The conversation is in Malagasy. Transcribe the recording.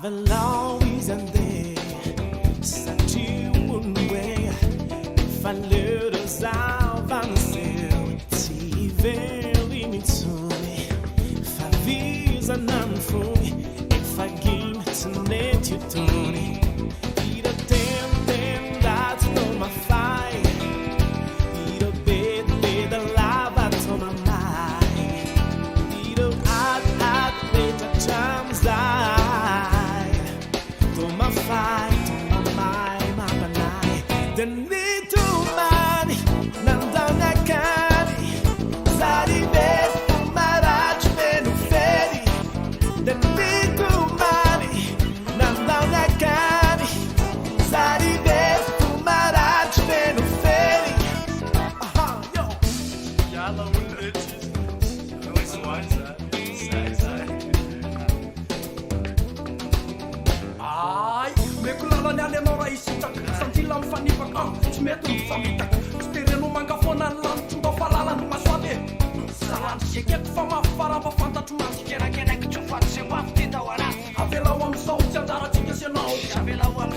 I've always been there, such you wouldn't way. If I let us out, I'm still very mitsuri. If I visa nan frui, if I game to let you Tony. Eat a damn, that's not my fight. Eat a bed, the lava to my mind. Eat a hot, later times die. Fight on my banai. The need to money, nandana cari. Sari best, marach menu feri. The need to money, nandana cari. Sari best, marach menu feri. Yo. Yalla bitches. What's the one side? Mekulala ne mora isitak santila mfanipaka timetu mfamitak stereno mangafona lan tumba falala maswabe salan sheket fama faraba fanta tumanti kera kena kuchufat se wafti tawara avela wam sauti andara tikese no avela wam